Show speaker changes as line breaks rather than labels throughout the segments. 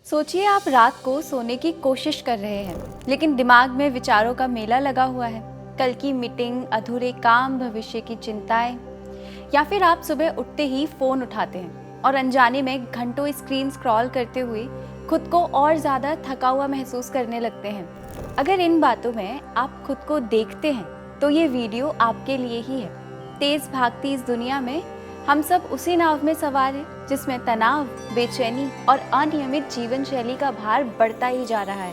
सोचिए आप रात को सोने की कोशिश कर रहे हैं, लेकिन दिमाग में विचारों का मेला लगा हुआ है। कल की मीटिंग, अधूरे काम, भविष्य की चिंताएं, या फिर आप सुबह उठते ही फोन उठाते हैं और अनजाने में घंटों स्क्रीन स्क्रॉल करते हुए खुद को और ज्यादा थका हुआ महसूस करने लगते हैं। अगर इन बातों में आप खुद को देखते हैं तो ये वीडियो आपके लिए ही है। तेज भागती इस दुनिया में हम सब उसी नाव में सवार हैं जिसमें तनाव, बेचैनी और अनियमित जीवन शैली का भार बढ़ता ही जा रहा है।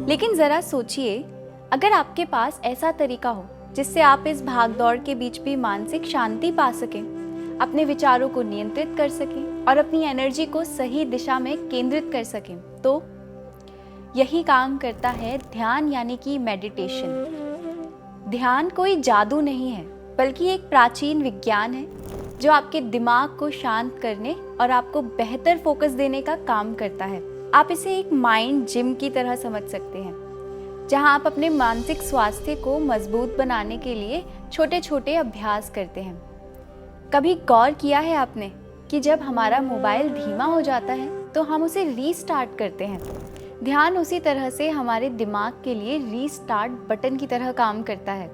लेकिन जरा सोचिए, अगर आपके पास ऐसा तरीका हो जिससे आप इस भागदौड़ के बीच भी मानसिक शांति पा सकें, अपने विचारों को नियंत्रित कर सकें और अपनी एनर्जी को सही दिशा में केंद्रित कर सकें, तो यही काम करता है ध्यान, यानी कि मेडिटेशन। ध्यान कोई जादू नहीं है, बल्कि एक प्राचीन विज्ञान है जो आपके दिमाग को शांत करने और आपको बेहतर फोकस देने का काम करता है। आप इसे एक माइंड जिम की तरह समझ सकते हैं, जहां आप अपने मानसिक स्वास्थ्य को मजबूत बनाने के लिए छोटे छोटे अभ्यास करते हैं। कभी गौर किया है आपने कि जब हमारा मोबाइल धीमा हो जाता है तो हम उसे रीस्टार्ट करते हैं? ध्यान उसी तरह से हमारे दिमाग के लिए रीस्टार्ट बटन की तरह काम करता है।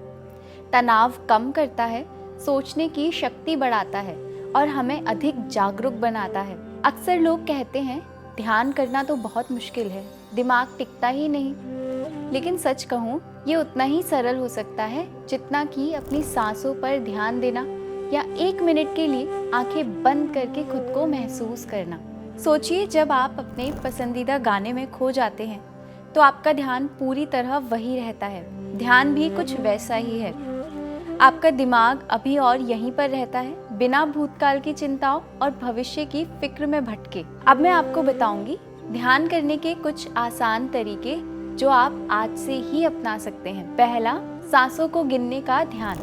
तनाव कम करता है, सोचने की शक्ति बढ़ाता है और हमें अधिक जागरूक बनाता है। अक्सर लोग कहते हैं ध्यान करना तो बहुत मुश्किल है, दिमाग टिकता ही नहीं। लेकिन सच कहूँ, ये उतना ही सरल हो सकता है जितना कि अपनी सांसों पर ध्यान देना या 1 मिनट के लिए आंखें बंद करके खुद को महसूस करना। सोचिए, जब आप अपने पसंदीदा गाने में खो जाते हैं तो आपका ध्यान पूरी तरह वही रहता है। ध्यान भी कुछ वैसा ही है। आपका दिमाग अभी और यहीं पर रहता है, बिना भूतकाल की चिंताओं और भविष्य की फिक्र में भटके। अब मैं आपको बताऊंगी ध्यान करने के कुछ आसान तरीके जो आप आज से ही अपना सकते हैं। पहला, सांसों को गिनने का ध्यान।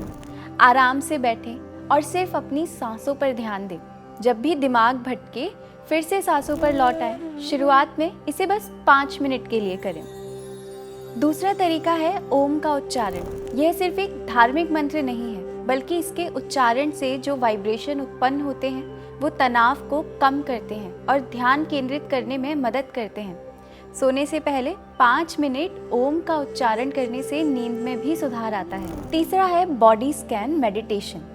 आराम से बैठें और सिर्फ अपनी सांसों पर ध्यान दें। जब भी दिमाग भटके, फिर से सांसों पर लौट आए। शुरुआत में इसे बस 5 मिनट के लिए करें। दूसरा तरीका है ओम का उच्चारण। यह सिर्फ एक धार्मिक मंत्र नहीं है, बल्कि इसके उच्चारण से जो वाइब्रेशन उत्पन्न होते हैं वो तनाव को कम करते हैं और ध्यान केंद्रित करने में मदद करते हैं। सोने से पहले 5 मिनट ओम का उच्चारण करने से नींद में भी सुधार आता है। तीसरा है बॉडी स्कैन मेडिटेशन।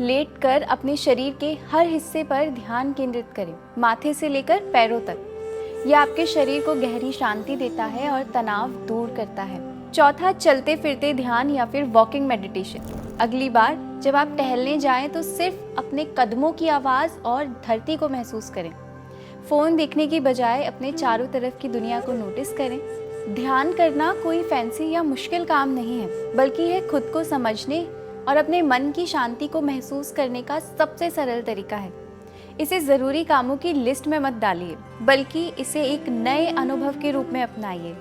लेटकर अपने शरीर के हर हिस्से पर ध्यान केंद्रित करें, माथे से लेकर पैरों तक। यह आपके शरीर को गहरी शांति देता है और तनाव दूर करता है। चौथा, चलते फिरते ध्यान या फिर वॉकिंग मेडिटेशन। अगली बार जब आप टहलने जाएं तो सिर्फ अपने कदमों की आवाज़ और धरती को महसूस करें। फ़ोन देखने की बजाय अपने चारों तरफ की दुनिया को नोटिस करें। ध्यान करना कोई फैंसी या मुश्किल काम नहीं है, बल्कि यह खुद को समझने और अपने मन की शांति को महसूस करने का सबसे सरल तरीका है। इसे ज़रूरी कामों की लिस्ट में मत डालिए, बल्कि इसे एक नए अनुभव के रूप में अपनाइए।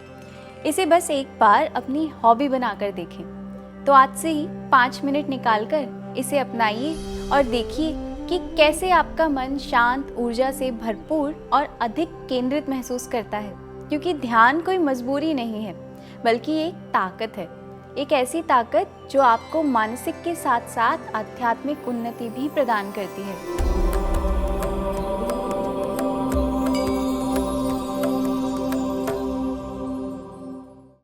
इसे बस एक बार अपनी हॉबी बनाकर देखें। तो आज से ही 5 मिनट निकालकर इसे अपनाइए और देखिए कि कैसे आपका मन शांत, ऊर्जा से भरपूर और अधिक केंद्रित महसूस करता है। क्योंकि ध्यान कोई मजबूरी नहीं है, बल्कि एक ताकत है। एक ऐसी ताकत जो आपको मानसिक के साथ साथ आध्यात्मिक उन्नति भी प्रदान करती है।